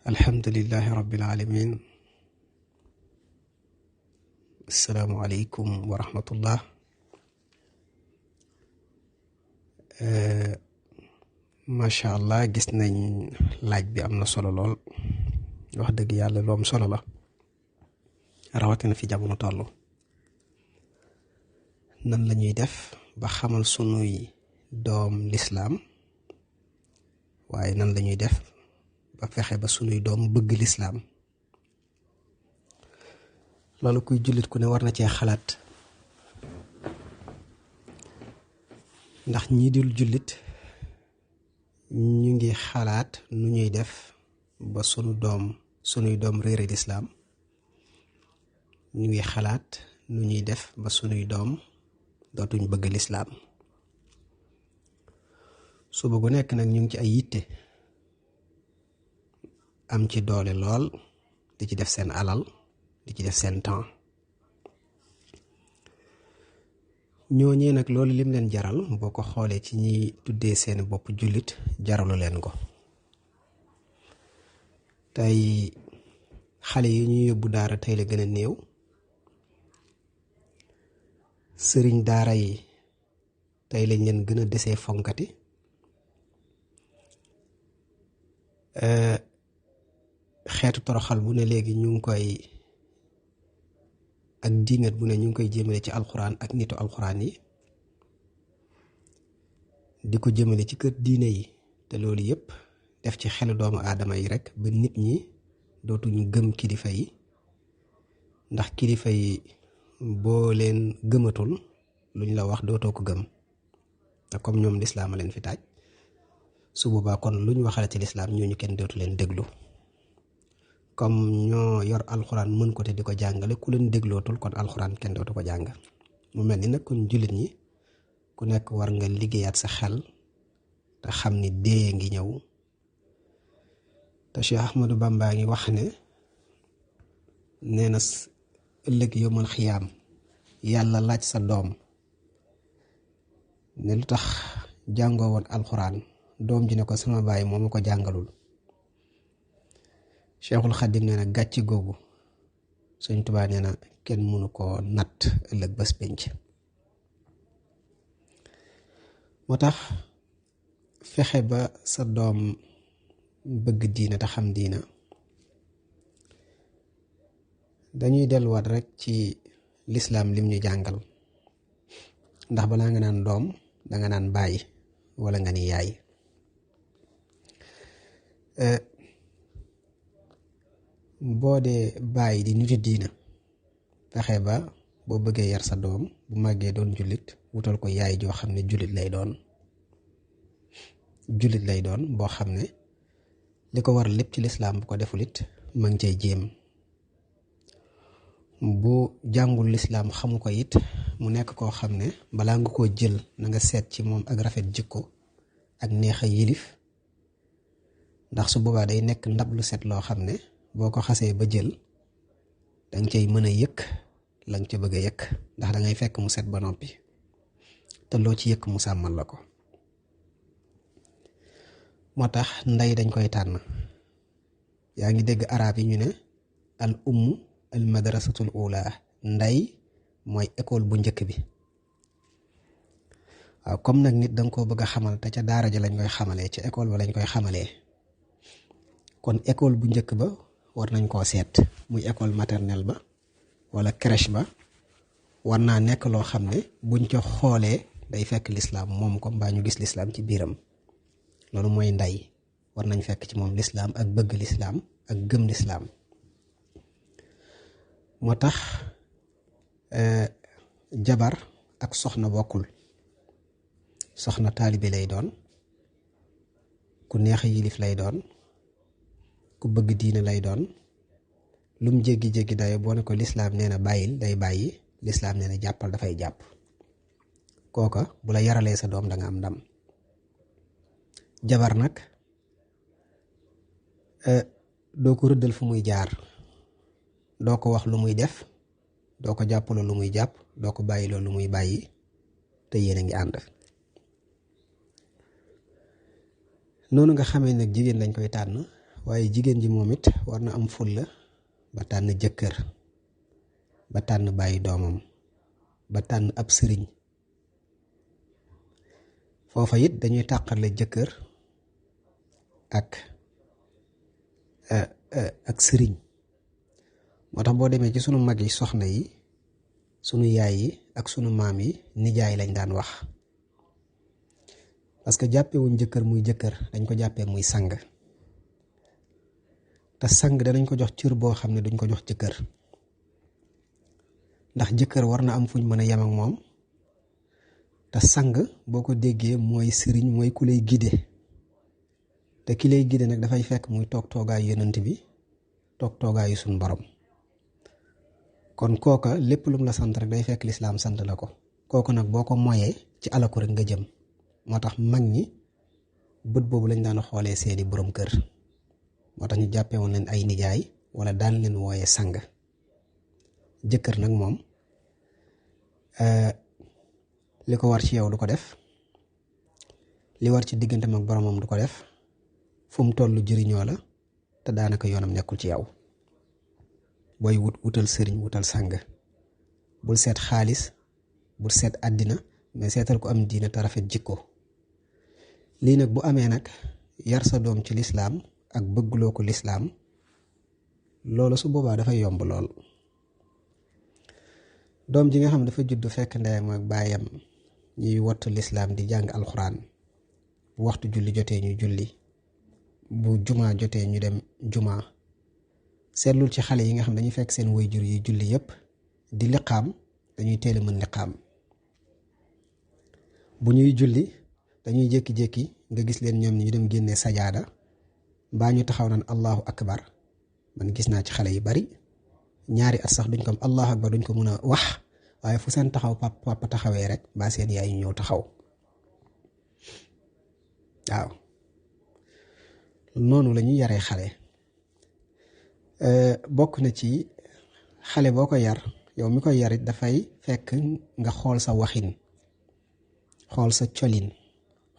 alhamdulillahi rabbil alamin. Assalaamu aleykum wa rahmatullah. Macha allah, gis nañ laaj bi am na solo lool. wax dëgg yàlla lu am solo la, rawatina fi jamono toll. nan la ñuy def ba xamal sunuy doom lislaam, waaye nan la ñuy def ba fexe ba sunuy doom bëgg lislaam. loolu kuy jullit ku ne war na cee xalaat, ndax ñii dul jullit ñu ngi xalaat nu ñuy def ba sunuy doom réere lislaam. ñu ngi xalaat nu ñuy def ba sunuy doom dootuñ bëgg lislaam. suba gu nekk nag ñu ngi ci ay yitte, am ci doole lool, di ci def seen alal, di ci def seen temps. ñooñee nag loolu lim leen jaral boo ko xoolee ci ñi tuddee seen bopp jullit jaralu leen ko. tey xale yi ñuy yóbbu daara tey la gën a néew. sëriñ daara yi tey lañ leen gën a desee fonkati. xeetu toroxal bu ne léegi ñu ngi koy, ak diingat bu ne ñu ngi koy jëmale ci alxuraan ak nitu alxuraan yi, di ko jëmale ci kër diine yi. te loolu yëpp def ci xelu doomu aadama yi rek ba nit ñi dootuñu gëm kilifa yi, ndax kilifa yi boo leen gëmatul luñ la wax dootoo ko gëm. te comme ñoom lislaam a leen fi taaj, su boobaa kon luñ waxale ci lislaam ñooñu kenn dootu leen déglu. comme ñoo yor alxuraan mën ko te di ko jàngale, ku leen déglootul kon alxuraan kenn dootu ko jàng. mu mel ni nag kon jullit ñi ku nekk war nga liggéeyaat sa xel te xam ni dee ngi ñëw. te Cheikh Ahmadou Bamba ngi wax ne, nee na ëllëg yawmal xiyaam yàlla laaj sa doom ne lu tax jàngoo woon alxuraan. doom ji ne ko sama baay moo ma ko jàngalul. Cheikhul Xadim nee na gàcce googu Sëñ Tuubaa nee na kenn mënu koo natt ëllëg bés penc. moo tax fexe ba sa doom bëgg diina te xam diina, dañuy delluwaat rek ci lislaam lim ñu jàngal. ndax balaa nga naan doom danga naan baay wala nga ni yaay. boo dee bàyyi di nitu diina, fexe ba boo bëggee yar sa doom bu màggee doon jullit, wutal ko yaay joo xam ne jullit lay doon. jullit lay doon boo xam ne li ko war lépp ci lislaam bu ko deful it ma ngi cay jéem. bu jàngul lislaam xamu ko it mu nekk koo xam ne balaa nga koo jël na nga seet ci moom ak rafet jikko ak neex a yilif. ndax su boobaa day nekk ndab lu set loo xam ne boo ko xasee ba jël danga cay mën a yëkk la nga ca bëgg a yëkk, ndax dangay fekk mu set ba noppi te loo ci yëkk mu sàmmal la ko. moo tax ndey dañ koy tànn. yaa ngi dégg arab yi ñu ne al ummu al madrasatul ula, ndey mooy école bu njëkk bi. waaw comme nag nit danga koo bëgg a xamal te ca daara ja lañ koy xamalee, ca école ba lañ koy xamalee, kon école bu njëkk ba war nañ koo seet, muy école maternelle ba wala crèche ba. war naa nekk loo xam ne buñ ca xoolee day fekk lislaam moom ko, mbaa ñu gis lislaam ci biiram. loolu mooy ndey. war nañ fekk ci moom lislaam ak bëgg lislaam ak gëm lislaam. moo tax jabar ak soxna bokkul. soxna taalibe lay doon, ku neex yilif lay doon, ku bëgg diina lay doon. lum jéggi-jéggi dayo boo ne ko lislaam nee na bàyyil day bàyyi, lislaam nee na jàppal dafay jàpp. kooka bu la yaralee sa doom danga am ndam. jabar nag doo ko rëddal fu muy jaar, doo ko wax lu muy def, doo ko jàppaloo lu muy jàpp, doo ko bàyyiloo lu muy bàyyi, te yéen a ngi ànd. noonu nga xamee nag jigéen dañ koy tànn, waaye jigéen ji moom it war na am fulla ba tànn jëkkër, ba tànn bàyyi doomam, ba tànn ab sëriñ. foofa it dañuy tàqale jëkkër ak sëriñ. moo tax boo demee ci sunu mag yi soxna yi, sunu yaay yi ak sunu maam yi nijaay lañ daan wax, parce que jàppewuñ jëkkër muy jëkkër, dañ ko jàppee muy sang. te sang danañ ko jox cër boo xam ne duñ ko jox jëkkër, ndax jëkkër war na am fuñ mën a yem ak moom. te sang boo ko déggee mooy sëriñ, mooy ku lay gide. te ki lay gide nag dafay fekk muy toog toogaayu yonent bi, toog toogaayu suñ borom. kon kooka lépp lu mu la sant rek day fekk lislaam sant la ko. kooku nag boo ko moyee ci alaku rek nga jëm. moo tax mag ñi bët boobu lañ daan xoolee seeni borom kër. moo tax ñu jàppee woon leen ay nijaay wala daan leen wooyee sang. jëkkër nag moom li ko war ci yow du ko def, li war ci digganteem ak boromam du ko def, fu mu toll jëriñoo la te daanaka yoonam nekkul ci yow. booy wutal sëriñ wutal sang, bul seet xaalis, bul seet àddina, mais seetal ko am diina te rafet jikko. lii nag bu amee nag yar sa doom ci lislaam ak bëggloo ko lislaam, loolu su boobaa dafay yomb lool. doom ji nga xam dafa judd fekk ndeyam ak baayam ñuy wattu lislaam di jàng alxuraan, bu waxtu julli jotee ñu julli, bu jumaa jotee ñu dem jumaa. seetlul ci xale yi nga xam dañuy fekk seen waajur yi julli yépp di liqaam, dañuy teel a mën liqaam. bu ñuy julli dañuy jékki-jékki nga gis leen ñoom ñu dem génnee sajaada, mbaa ñu taxaw naan allahu akbar. man gis naa ci xale yu bari ñaari at sax duñ ko am allahu akbar duñ ko mën a wax, waaye fu seen taxaw papa taxawee rek mbaa seen yaay ñu ñëw taxaw. waaw noonu la ñuy yaree xale. bokk na ci xale boo ko yar, yow mi koy yarit dafay fekk nga xool sa waxin, xool sa colin,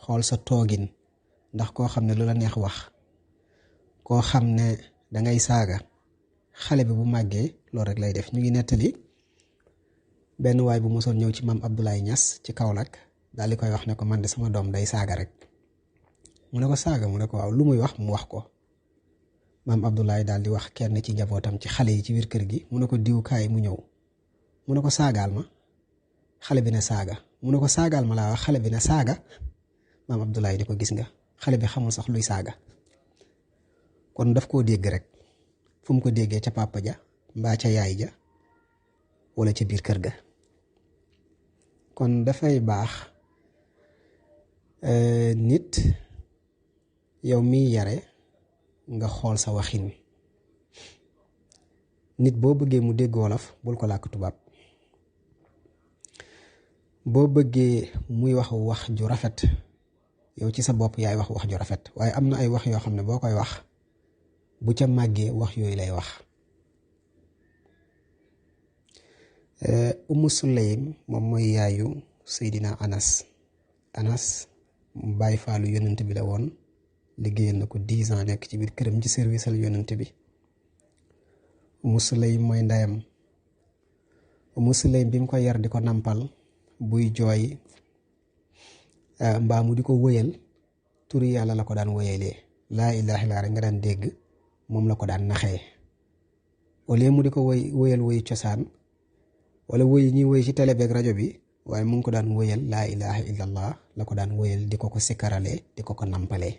xool sa toogin. ndax koo xam ne lu la neex wax, koo xam ne dangay saaga, xale bi bu màggee loolu rek lay def. ñu ngi nettali benn waay bu mosoon ñëw ci maam Abdoulaye Niass ci Kaolack, daal di koy wax ne ko man de sama doom day saaga rek. mu ne ko saaga, mu ne ko waaw lu muy wax, mu wax ko. maam Abdoulaye daal di wax kenn ci njabootam ci xale yi ci biir kër gi, mu ne ko diw kaay mu ñëw, mu ne ko saagaal ma. xale bi ne saaga, mu ne ko saagaal ma laa wax, xale bi ne saaga. maam Abdoulaye di ko gis nga, xale bi xamul sax luy saaga. kon daf koo dégg rek, fu mu ko déggee ca papa ja mbaa ca yaay ja wala ca biir kër ga. kon dafay baax nit yow miy yare nga xool sa waxin. nit boo bëggee mu dégg wolof bul ko làkk tubaab, boo bëggee muy wax ju rafet yow ci sa bopp yaay wax ju rafet. waaye am na ay wax yoo xam ne boo koy wax bu ca màggee wax yooyu lay wax. Umu Sulaym moom mooy yaayu Seydina Anas bàyyi faalu yonent bi la woon, liggéeyal na ko 10 ans, nekk ci biir këram ci service al yonent bi. Umu Sulaym mooy ndeyam. Umu Sulaym bi mu ko yar di ko nampal, buy jooy mbaa mu di ko wëyal, turi yàlla la ko daan wëyalee, laa ilaaha illa rek nga daan dégg, moom la ko daan naxee. au lieu mu di ko wëyal wëyu cosaan wala wëy ñuy wëy ci télé beeg rajo bi, waaye mu ngi ko daan wëyal laa ilaaha illallah la ko daan wëyal, di ko sikkaralee, di ko nampalee.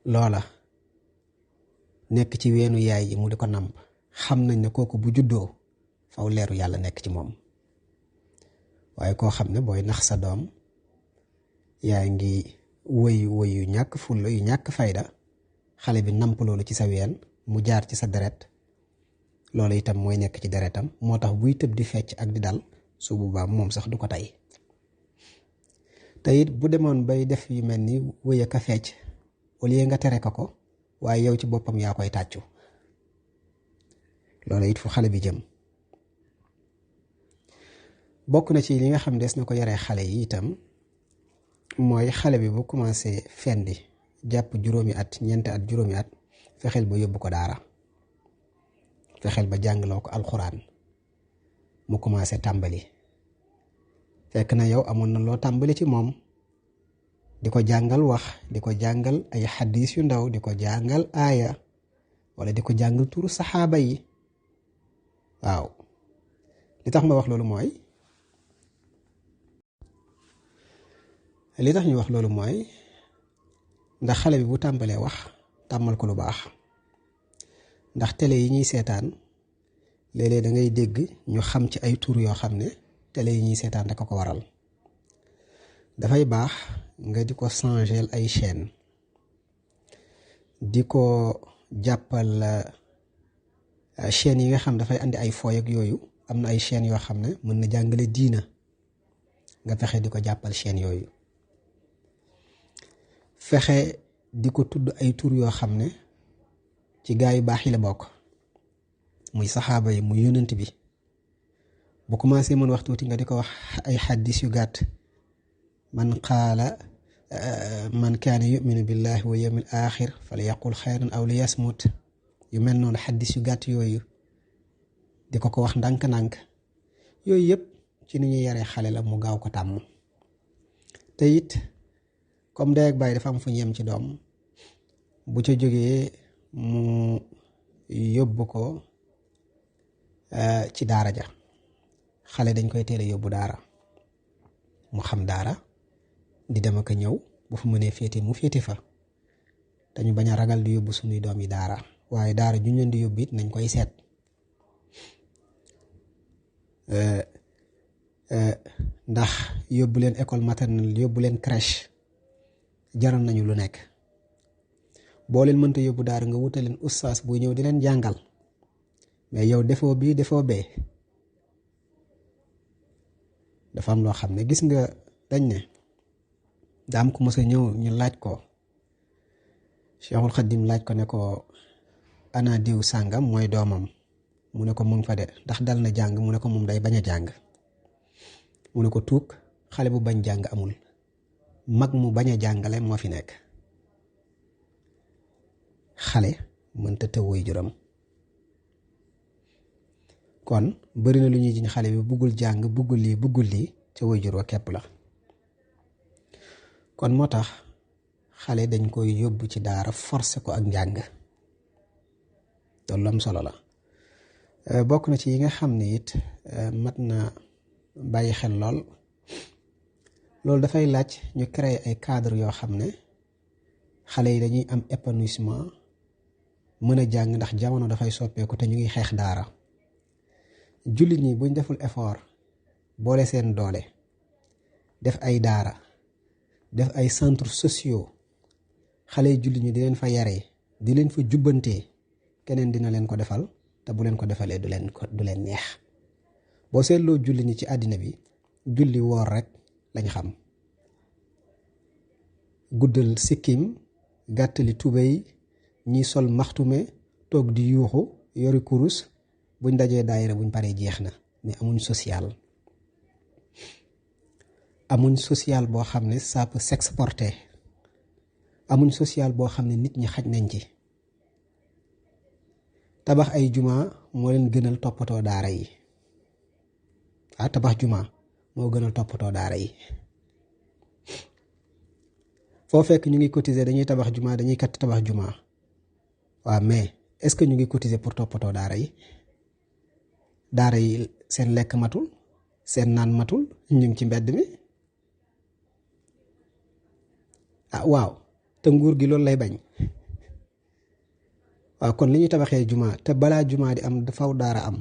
loola nekk ci weenu yaay yi mu di ko namp, xam nañ ne kooku bu juddoo faw leeru yàlla nekk ci moom. waaye koo xam ne booy nax sa doom yaa ngi wëy yu ñàkk fulla yu ñàkk fayda, xale bi namp loolu ci sa ween mu jaar ci sa deret, loolu itam mooy nekk ci deretam. moo tax buy tëb di fecc ak di dal, su boobaa moom sax du ko tey. te it bu demoon bay def yu mel ni wëy ak a fecc, au lieu nga tere ko waaye yow ci boppam yaa koy tàccu. loolu it fu xale bi jëm. bokk na ci li nga xam des na ko yaree xale yi itam, mooy xale bi bu commencé fendi jàpp juróomi at ñeenti at juróomi at fexeel ba yóbbu ko daara, fexeel ba jàngaloo ko alxuraan mu commencé tàmbali. fekk na yow amoon na loo tàmbali ci moom, di ko jàngal wax, di ko jàngal ay xadis yu ndaw, di ko jàngal aaya, wala di ko jàngal turu saxaaba yi. waaw li tax ma wax loolu mooy ndax xale bi bu tàmbalee wax tàmmal ko lu baax. ndax télé yi ñuy seetaan léeg-léeg da ngay dégg ñu xam ci ay tur yoo xam ne télé yi ñuy seetaan rek a ko waral. dafay baax nga di ko changer ay chaîne, di ko jàppal chaîne yi nga xam dafay andi ay fooy ak yooyu. am na ay chaîne yoo xam ne mën na jàngale diina, nga fexe di ko jàppal chaîne yooyu. fexe di ko tudd ay tur yoo xam ne ci gaa yu baax yi la bokk, muy saxaaba yi, muy yonent bi. bu commencé mën wax tuuti nga di ko wax ay xaddis yu gàtt. man kaana yuminu billahi wa yawmil axir fala yaqul xayran aw li yasmut. yu mel noonu xaddis yu gàtt yooyu di ko wax ndànk-ndànk. yooyu yëpp ci ni ñuy yaree xale la mu gaaw ko tàmm. te it comme ndey ak baay dafa am fu ñu yem ci doom, bu ca jógee mu yóbbu ko ci daara ja. xale dañ koy teel a yóbbu daara, mu xam daara, di dem ak a ñëw, bu fa mënee féete mu féete fa. dañu bañ a ragal di yóbbu suñuy doom yi daara, waaye daara ju ñu leen di yóbbu it nañ koy seet. ndax yóbbu leen école maternelle, yóbbu leen crèche jaral nañu lu nekk. boo leen mënta yóbbu daara nga wutal leen ustaas buy ñëw di leen jàngal, mais yow defoo bii defoo bee. dafa am loo xam ne gis nga, dañ ne daa am ku mos a ñëw ñu laaj ko, Cheikhul Khadim laaj ko ne ko ana diw sàngam mooy doomam. mu ne ko mu ngi fa de, ndax dal na jàng. mu ne ko moom day bañ a jàng. mu ne ko tuug, xale bu bañ jàng amul, mag mu bañ a jàngale moo fi nekk. xale mënta tëw waajuram. kon bari na lu ñuy jiñ xale bi buggul jàng, buggul lii ca waajur wa képp la. kon moo tax xale dañ koy yóbbu ci daara, forcé ko ak njàng. loolu am solo la. bokk na ci yi nga xam ne it mat na bàyyi xel lool. loolu dafay laaj ñu créer ay cadre yoo xam ne xale yi dañuy am épanouissement, mën a jàng, ndax jamono dafay soppeeku te ñu ngi xeex daara. jullit ñi buñ deful effort boole seen doole, def ay daara, def ay centres sociaux, xale yi jullit ñi di leen fa yaree, di leen fa jubbantee, keneen dina leen ko defal, te bu leen ko defalee du leen neex. boo seetloo jullit ñi ci àddina bi, julli woor rek lañ xam. guddal sikkim, gàttali tubéy, ñi sol maxtume, toog di yuuxu, yori kurus, buñ dajee daayira buñ paree jeex na. mais amuñ social boo xam ne ça peut s'exporter. amuñ social boo xam ne nit ñi xaj nañ ci. tabax ay juma moo leen gënal toppatoo daara yi. tabax juma moo gënal toppatoo daara yi. foo fekk ñu ngi cotiser dañuy tabax juma, dañuy kat tabax juma. waaw mais est-ce que ñu ngi cotiser pour toppatoo daara yi? daara yi seen lekk matul, seen naan matul, ñu ngi ci mbedd mi. waaw te nguur gi loolu lay bañ. waaw kon li ñuy tabaxee juma, te balaa juma di am dafaw daara am.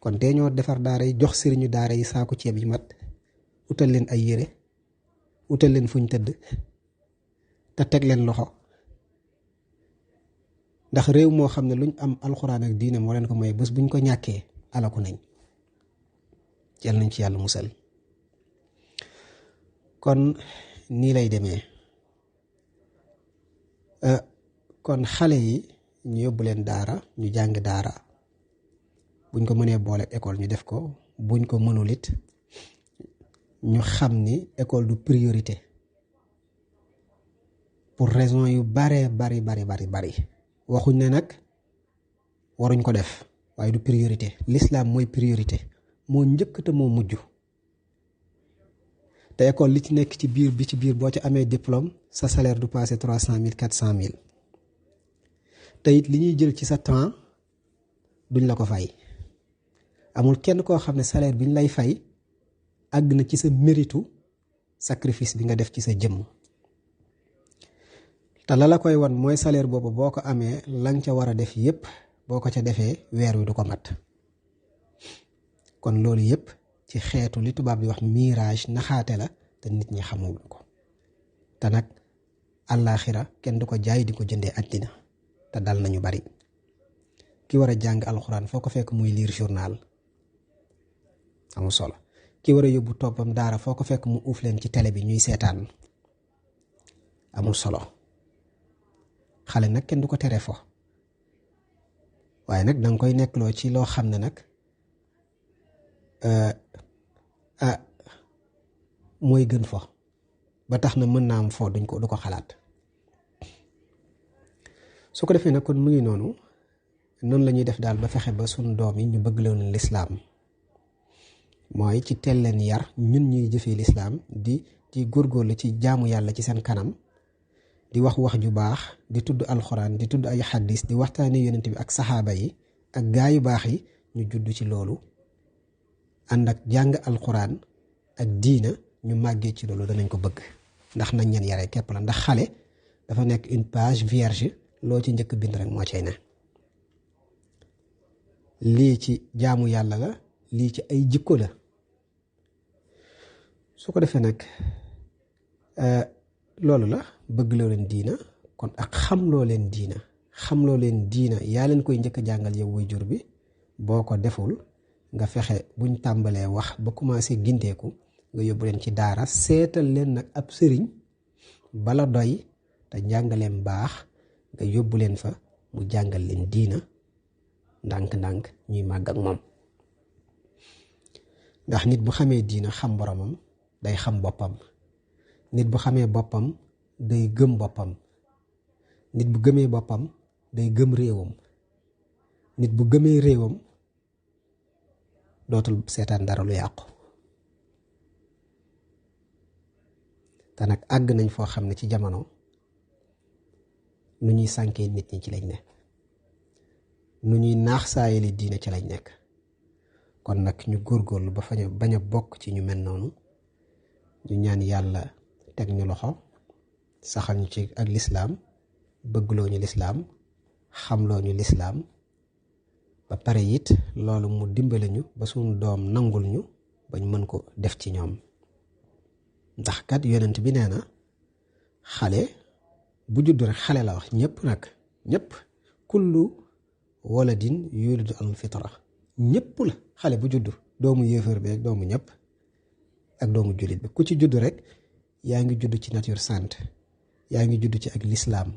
kon te ñoo defar daara yi, jox sëriñu daara yi saako ceeb yi mat, utal leen ay yére, utal leen fuñ tëdd, te teg leen loxo. ndax réew moo xam ne luñ am alxuraan ak diine moo leen ko may, bés buñ ko ñàkkee alaku nañ. yal nañ ci yàlla musal. kon nii lay demee. kon xale yi ñu yóbbu leen daara, ñu jàng daara. buñ ko mënee boole école ñu def ko, buñ ko mënul it ñu xam ni école du priorité. pour raison yu bari waxuñ ne nag waruñ ko def waaye du priorité. L'islam mooy priorité, moo njëkk te moo mujj. te école li ci nekk ci biir boo ci amee diplôme sa salaire du passé 300 000 400 000. te it li ñuy jël ci sa temps duñ la ko fay. amul kenn koo xam ne salaire bi ñu lay fay àgg na ci sa méritu sacrifice bi nga def ci sa jëmm. te la koy wan mooy salaire boobu boo ko amee lañ ca war a def yépp boo ko ca defee weer wi du ko mat. kon loolu yépp ci xeetu li tubaab di wax mirage naxaate la te nit ñi xamul ko. te nag àllaaxira kenn du ko jaay di ko jëndee àddina te dal nañu bari. ki war a jàng alxuraan foo ko fekk muy lire journal amul solo. ki war a yóbbu toppam daara foo ko fekk mu uuf leen ci télé bi ñuy seetaan amul solo. xale nag kenn du ko tere fo waaye nag danga koy nekkloo ci loo xam ne nag mooy gën fo ba tax na mën naa am fo du ko xalaat. su ko defee nag kon mu ngi noonu la ñuy def daal ba fexe ba sunu doom yi ñu bëgg leen lislaam mooy ci teel leen yar ñun ñuy jëfee lislaam di góorgóorlu ci jaamu yàlla ci seen kanam di wax ju baax di tudd alxuraan di tudd ay xaddis di waxtaane yonent bi ak saxaaba yi ak gaa yu baax yi ñu judd ci loolu ànd ak jàng alxuraan ak diina ñu màggee ci loolu danañ ko bëgg ndax nañ leen yare képp la. ndax xale dafa nekk une page vierge loo ci njëkk bind rek moo cay ne. lii ci jaamu yàlla la, lii ci ay jikko la. su ko defee nag loolu la bëgg loo leen diina kon ak xam loo leen diina yaa leen koy njëkk a jàngal yow waajur bi. boo ko deful nga fexe buñ tàmbalee wax ba commencé gindeeku nga yóbbu leen ci daara seetal leen nag ab sëriñ bala doy te njàngaleem baax nga yóbbu leen fa mu jàngal leen diina ndànk-ndànk ñuy màgg ak moom. ndax nit bu xamee diina xam boromam day xam boppam. nit bu xamee boppam day gëm boppam. nit bu gëmee boppam day gëm réewam. nit bu gëmee réewam dootul seetaan dara lu yàqu. te nag àgg nañ foo xam ne ci jamono nu ñuy sànkee nit ñi ci lañ ne, nu ñuy naax saayali diina ci lañ nekk. kon nag ñu góorgóorlu ba bañ a bokk ci ñu mel noonu. ñu ñaan yàlla teg ñu loxo saxal ñu ci ak lislaam, bëggloo ñu lislaam, xamloo ñu lislaam, ba pare it loolu mu dimbale ñu ba suñu doom nangul ñu bañ mën ko def ci ñoom. ndax kat yonent bi nee na xale bu judd rek xale la wax ñëpp kullu waladin yulidu al fitra ñëpp la. xale bu judd doomu yéefar bi ak doomu ñëpp ak doomu jullit bi ku ci judd rek yaa ngi judd ci nature sainte, yaa ngi judd ci ak lislaam,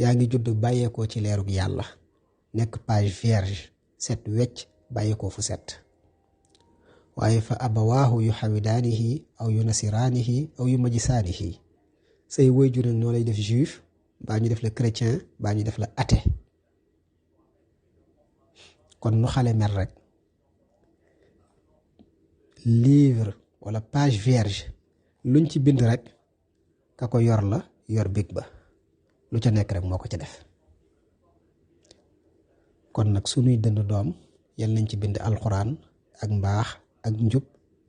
yaa ngi judd bàyyeekoo ci leerug yàlla, nekk page vierge set wecc bàyyeekoo fu set. waaye fa abawaahu yu xawidaanihi aw yu nasiraanihi aw yu majisaanihi say waajur nag noo lay def juif baa ñu def la chrétien baa ñu def la athée. kon nu xale mel rek livre wala page vierge luñ ci bind rek ka ko yor la yor big ba lu ca nekk rek moo ko ca def. kon nag sunuy dënd doom yal nañ ci bind alxuraan ak mbaax ak njub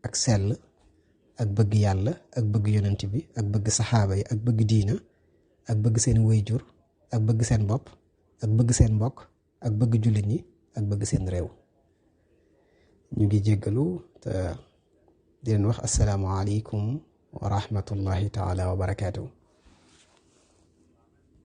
ak sell ak bëgg yàlla ak bëgg yonent bi ak bëgg saxaaba yi ak bëgg diina ak bëgg seen wayjur ak bëgg seen bopp ak bëgg seen mbokk ak bëgg jullit ñi ak bëgg seen réew. ñu ngi jéggalu te di leen wax assalaamu aleykum wa rahmatullahi taala wa barakaatuhu.